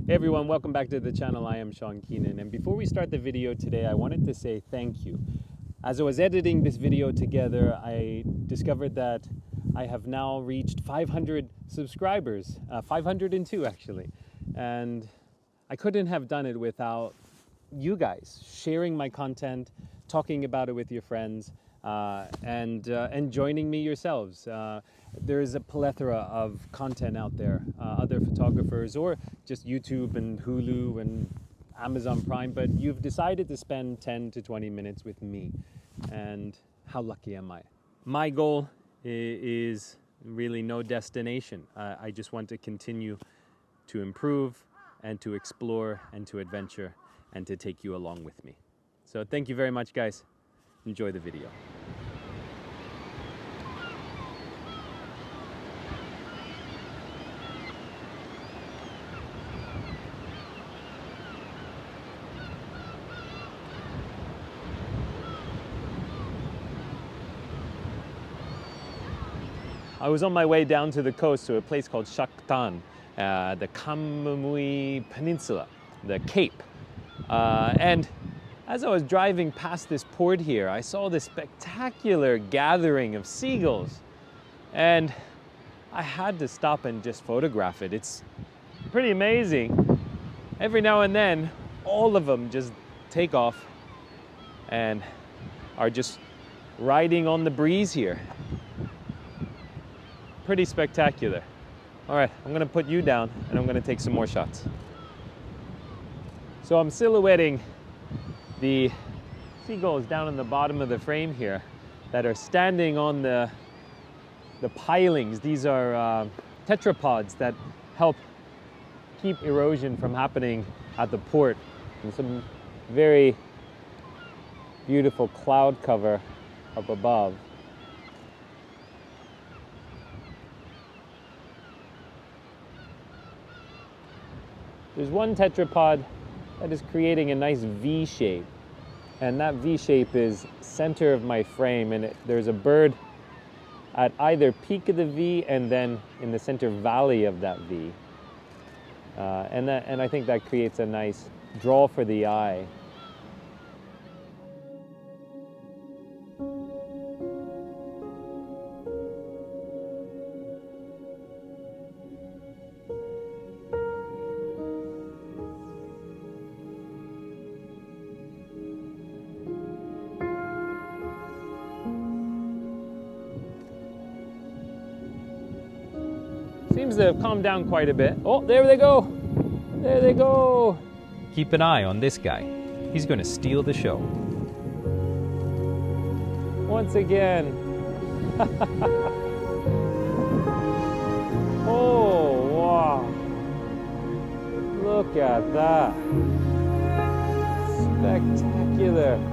Hey everyone, welcome back to the channel. I am Sean Keenan, and before we start the video today, I wanted to say thank you. As I was editing this video together, I discovered that I have now reached 500 subscribers, 502 actually, and I couldn't have done it without you guys sharing my content, talking about it with your friends, and joining me yourselves. There's a plethora of content out there, other photographers or just YouTube and Hulu and Amazon Prime, but you've decided to spend 10 to 20 minutes with me, and how lucky am I? My goal is really no destination. I just want to continue to improve and to explore and to adventure and to take you along with me. So thank you very much, guys. Enjoy the video. I was on my way down to the coast to a place called Shakutan, the Kamui Peninsula, the Cape. And as I was driving past this port here, I saw this spectacular gathering of seagulls. And I had to stop and just photograph it. It's pretty amazing. Every now and then, all of them just take off and are just riding on the breeze here. Pretty spectacular. All right, I'm gonna put you down and I'm gonna take some more shots. So I'm silhouetting the seagulls down in the bottom of the frame here that are standing on the pilings. These are tetrapods that help keep erosion from happening at the port. And some very beautiful cloud cover up above. There's one tetrapod that is creating a nice V shape, and that V shape is center of my frame, and there's a bird at either peak of the V and then in the center valley of that V, and I think that creates a nice draw for the eye. Seems to have calmed down quite a bit. Oh, there they go. There they go. Keep an eye on this guy. He's going to steal the show. Once again. Oh, wow. Look at that. Spectacular.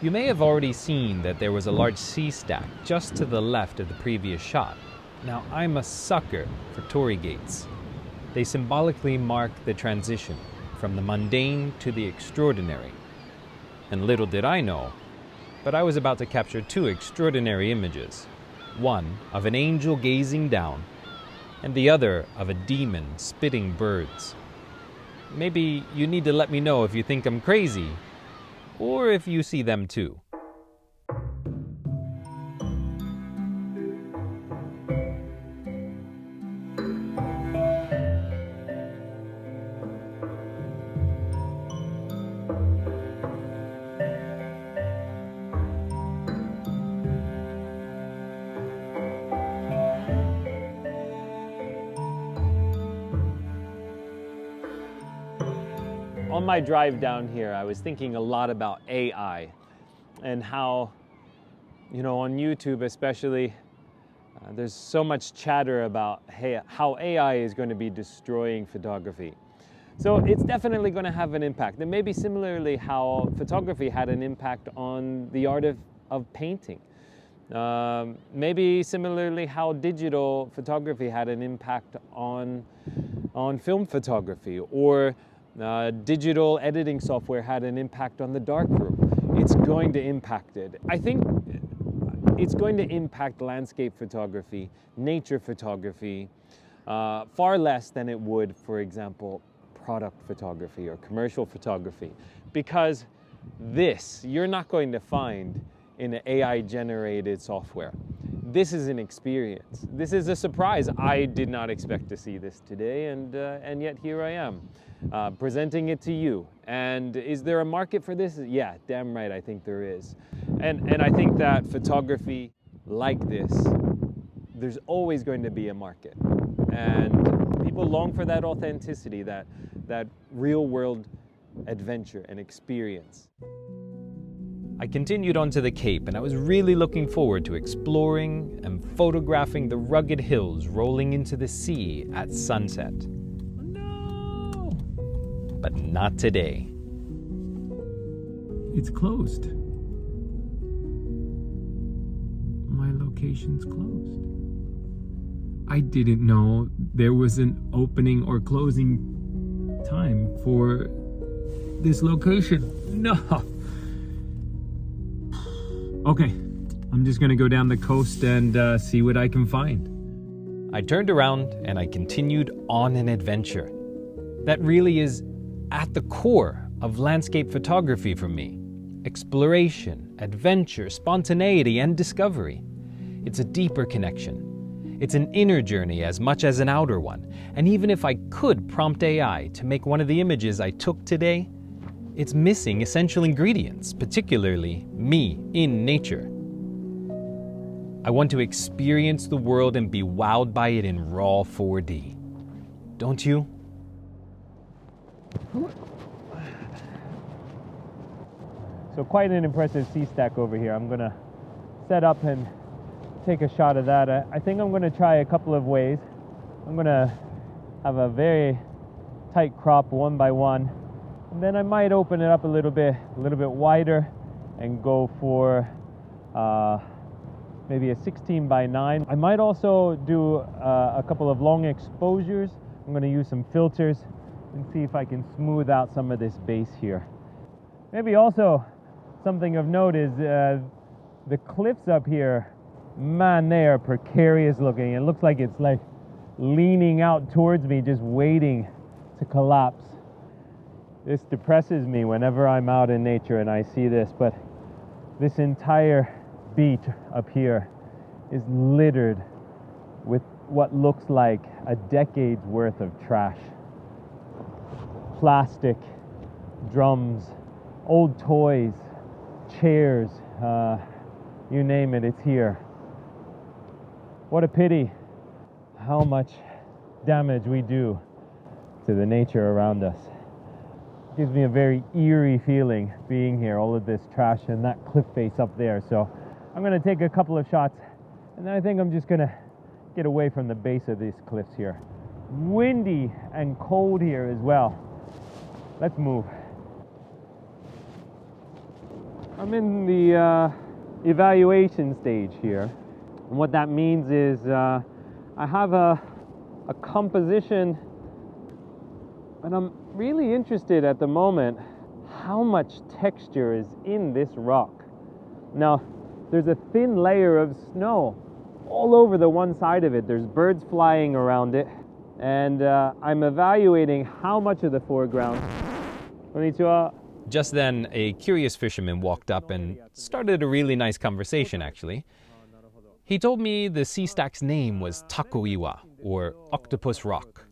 You may have already seen that there was a large sea stack just to the left of the previous shot. Now, I'm a sucker for torii gates. They symbolically mark the transition from the mundane to the extraordinary. And little did I know, but I was about to capture two extraordinary images. One of an angel gazing down, and the other of a demon spitting birds. Maybe you need to let me know if you think I'm crazy, or if you see them too. On my drive down here, I was thinking a lot about AI and how, on YouTube especially, there's so much chatter about how AI is going to be destroying photography. So it's definitely going to have an impact. And maybe similarly how photography had an impact on the art of painting. Maybe similarly how digital photography had an impact on film photography, or digital editing software had an impact on the darkroom. It's going to impact it. I think it's going to impact landscape photography, nature photography, far less than it would, for example, product photography or commercial photography. Because this, you're not going to find in an AI-generated software. This is an experience. This is a surprise. I did not expect to see this today, and yet here I am, presenting it to you. And is there a market for this? Yeah, damn right, I think there is. And I think that photography like this, there's always going to be a market. And people long for that authenticity, that real-world adventure and experience. I continued onto the Cape, and I was really looking forward to exploring and photographing the rugged hills rolling into the sea at sunset. No! But not today. It's closed. My location's closed. I didn't know there was an opening or closing time for this location. No! Okay, I'm just gonna go down the coast and see what I can find. I turned around and I continued on an adventure. That really is at the core of landscape photography for me. Exploration, adventure, spontaneity, and discovery. It's a deeper connection. It's an inner journey as much as an outer one. And even if I could prompt AI to make one of the images I took today, it's missing essential ingredients, particularly me in nature. I want to experience the world and be wowed by it in raw 4D. Don't you? So quite an impressive sea stack over here. I'm gonna set up and take a shot of that. I think I'm gonna try a couple of ways. I'm gonna have a very tight crop, 1 by 1. And then I might open it up a little bit wider and go for maybe a 16 by 9. I might also do a couple of long exposures. I'm going to use some filters and see if I can smooth out some of this base here. Maybe also something of note is the cliffs up here. Man, they are precarious looking. It looks like it's like leaning out towards me, just waiting to collapse. This depresses me whenever I'm out in nature and I see this, but this entire beach up here is littered with what looks like a decade's worth of trash. Plastic, drums, old toys, chairs, you name it, it's here. What a pity how much damage we do to the nature around us. Gives me a very eerie feeling being here, all of this trash and that cliff face up there. So I'm going to take a couple of shots, and then I think I'm just going to get away from the base of these cliffs here. Windy and cold here as well. Let's move. I'm in the evaluation stage here, and what that means is I have a composition, and I'm really interested at the moment how much texture is in this rock. Now, there's a thin layer of snow all over the one side of it. There's birds flying around it, and I'm evaluating how much of the foreground. Konnichiwa. Just then, a curious fisherman walked up and started a really nice conversation, actually. He told me the sea stack's name was Takoiwa, or Octopus Rock.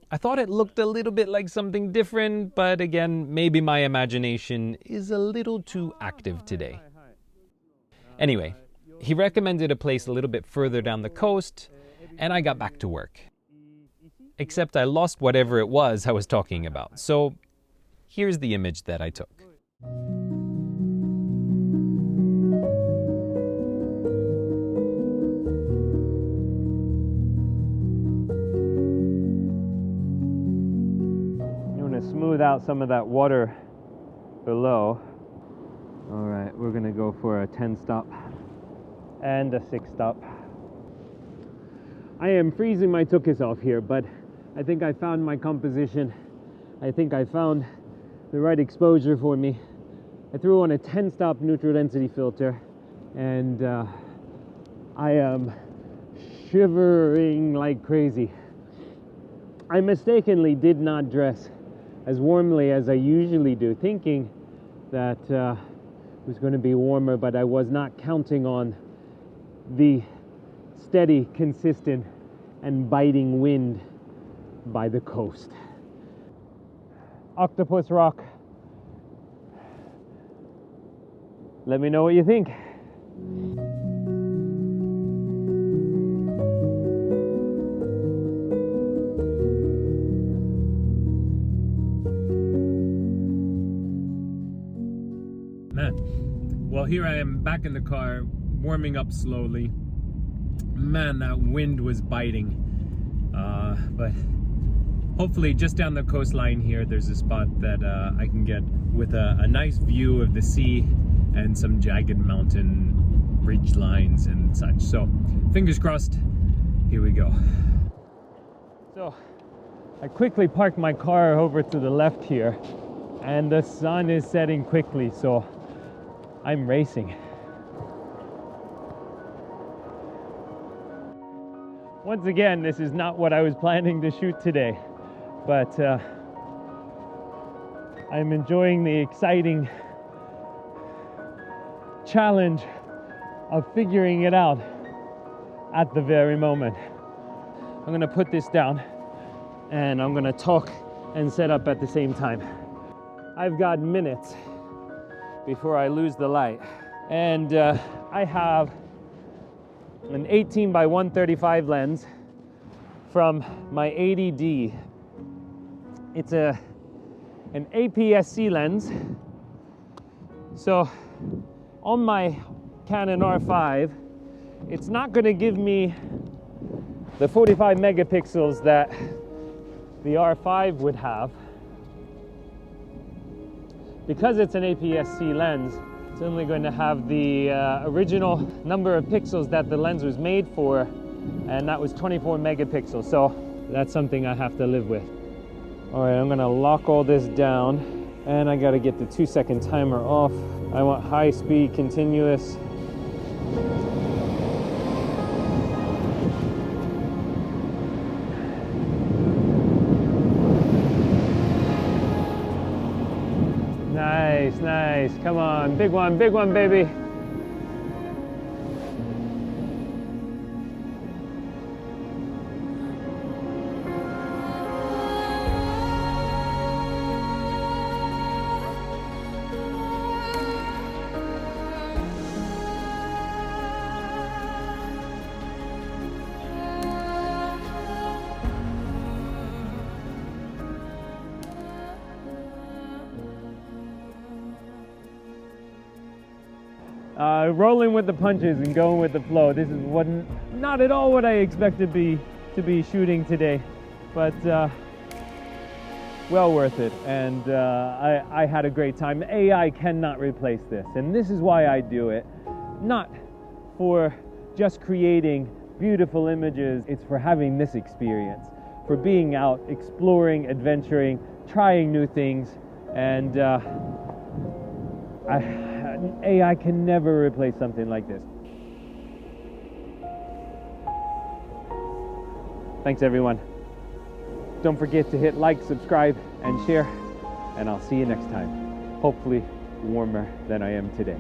I thought it looked a little bit like something different, but again, maybe my imagination is a little too active today. Anyway, he recommended a place a little bit further down the coast, and I got back to work. Except I lost whatever it was I was talking about, so here's the image that I took. Smooth out some of that water below. All right, we're gonna go for a 10 stop and a 6 stop. I am freezing my tukis off here, but I think I found my composition. I think I found the right exposure for me. I threw on a 10 stop neutral density filter, and I am shivering like crazy. I mistakenly did not dress as warmly as I usually do, thinking that it was going to be warmer, but I was not counting on the steady, consistent, and biting wind by the coast. Octopus Rock. Let me know what you think. Well, here I am back in the car, warming up slowly. Man, that wind was biting. But hopefully just down the coastline here, there's a spot that I can get with a nice view of the sea and some jagged mountain ridge lines and such. So, fingers crossed, here we go. So, I quickly parked my car over to the left here, and the sun is setting quickly, so I'm racing. Once again, this is not what I was planning to shoot today, but I'm enjoying the exciting challenge of figuring it out at the very moment. I'm gonna put this down and I'm gonna talk and set up at the same time. I've got minutes before I lose the light, and I have an 18 by 135 lens from my 80D. It's an APS-C lens. So on my Canon R5, it's not going to give me the 45 megapixels that the R5 would have. Because it's an APS-C lens, it's only going to have the original number of pixels that the lens was made for, and that was 24 megapixels. So that's something I have to live with. All right, I'm gonna lock all this down, and I gotta get the 2-second timer off. I want high speed, continuous. Nice, nice. Come on, big one, baby. Rolling with the punches and going with the flow. This is not at all what I expected to be shooting today, but well worth it. And I had a great time. AI cannot replace this, and this is why I do it. Not for just creating beautiful images, it's for having this experience, for being out, exploring, adventuring, trying new things, and AI can never replace something like this. Thanks everyone. Don't forget to hit like, subscribe, and share, and I'll see you next time. Hopefully warmer than I am today.